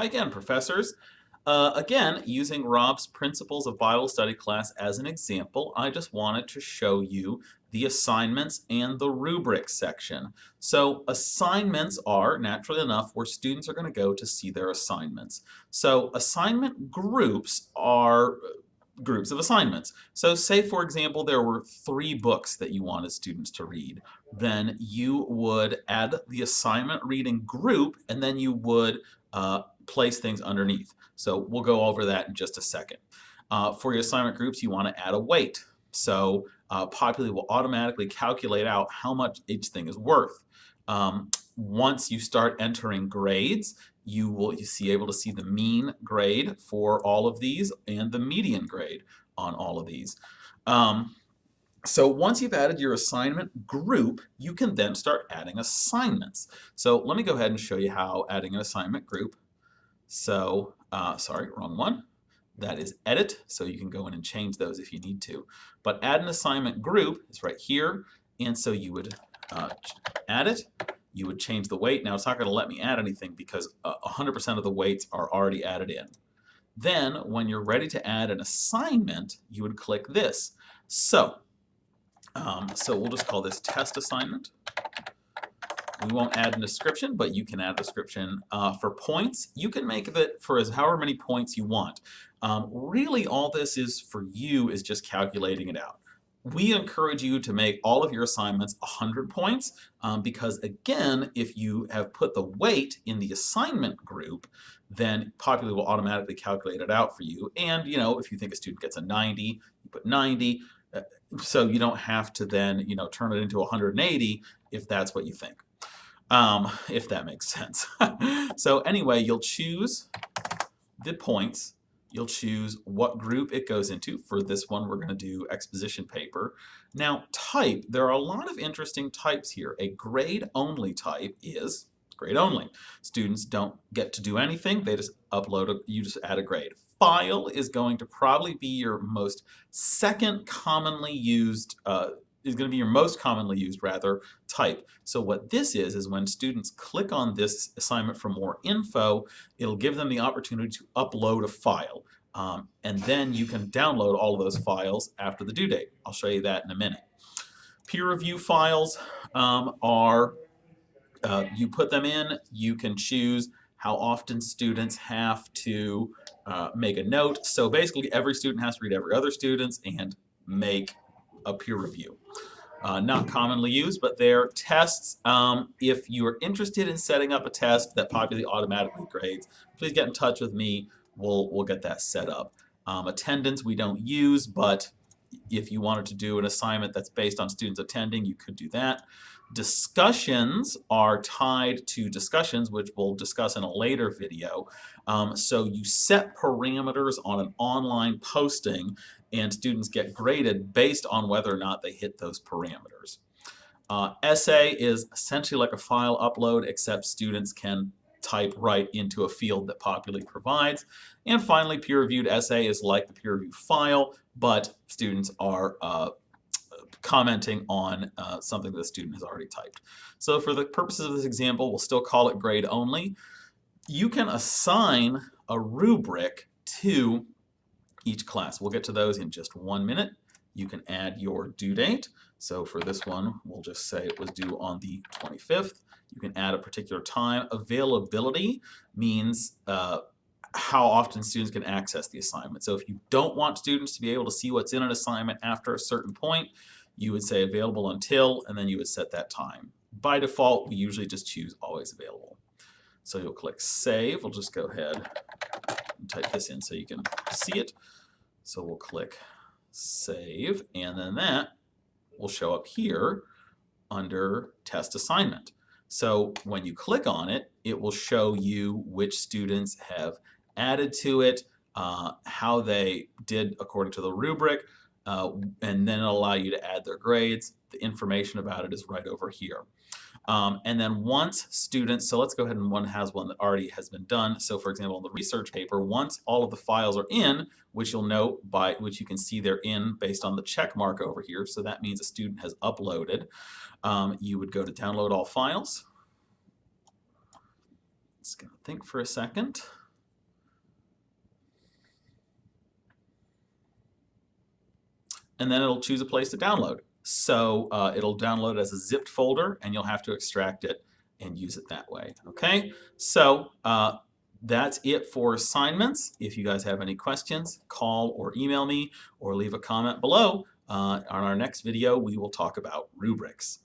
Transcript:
Hi again, professors. Again, using Rob's Principles of Bible Study class as an example, I just wanted to show you the assignments and the rubric section. So assignments are, naturally enough, where students are going to go to see their assignments. So assignment groups are groups of assignments. So say, for example, there were 3 books that you wanted students to read. Then you would add the assignment reading group, and then you would place things underneath. So we'll go over that in just a second. For your assignment groups, you want to add a weight. So Populi will automatically calculate out how much each thing is worth. Once you start entering grades, you will able to see the mean grade for all of these and the median grade on all of these. So once you've added your assignment group, you can then start adding assignments. So let me go ahead and show you how adding an assignment group. So, sorry, wrong one. That is edit, so you can go in and change those if you need to. But add an assignment group is right here, and so you would add it. You would change the weight. Now it's not going to let me add anything because 100% of the weights are already added in. Then when you're ready to add an assignment, you would click this. So we'll just call this test assignment. We won't add a description, but you can add a description. For points, you can make it for however many points you want. Really, all this is for you is just calculating it out. We encourage you to make all of your assignments 100 points because, again, if you have put the weight in the assignment group, then Populi will automatically calculate it out for you. And, if you think a student gets a 90, you put 90. So you don't have to then, turn it into 180 if that's what you think. If that makes sense. So anyway, you'll choose the points. You'll choose what group it goes into. For this one, we're going to do exposition paper. Now, type, there are a lot of interesting types here. A grade-only type is grade only. Students don't get to do anything. They just you just add a grade. File is going to probably be your most commonly used type. So what this is when students click on this assignment for more info, it'll give them the opportunity to upload a file. And then you can download all of those files after the due date. I'll show you that in a minute. Peer review files you put them in, you can choose how often students have to make a note. So basically every student has to read every other student's and make a peer review. Not commonly used, but they're tests. If you are interested in setting up a test that Populi automatically grades, please get in touch with me. We'll get that set up. Attendance we don't use, but if you wanted to do an assignment that's based on students attending, you could do that. Discussions are tied to discussions, which we'll discuss in a later video. So you set parameters on an online posting, and students get graded based on whether or not they hit those parameters. Essay is essentially like a file upload, except students can type right into a field that Populi provides. And finally, peer-reviewed essay is like the peer-reviewed file, but students are commenting on something that the student has already typed. So for the purposes of this example, we'll still call it grade only. You can assign a rubric to each class. We'll get to those in just 1 minute. You can add your due date. So for this one, we'll just say it was due on the 25th. You can add a particular time. Availability means how often students can access the assignment. So if you don't want students to be able to see what's in an assignment after a certain point, you would say available until, and then you would set that time. By default, we usually just choose always available. So you'll click save. We'll just go ahead and type this in so you can see it. So we'll click save, and then that will show up here under test assignment. So when you click on it, it will show you which students have added to it, how they did according to the rubric, and then it'll allow you to add their grades. The information about it is right over here. And then once students, so let's go ahead and one that already has been done. So for example, in the research paper, once all of the files are in, which you'll note by which you can see they're in based on the check mark over here. So that means a student has uploaded. You would go to download all files. It's going to think for a second. and then it'll choose a place to download. So it'll download as a zipped folder, and you'll have to extract it and use it that way. Okay, so that's it for assignments. If you guys have any questions, call or email me or leave a comment below. On our next video, we will talk about rubrics.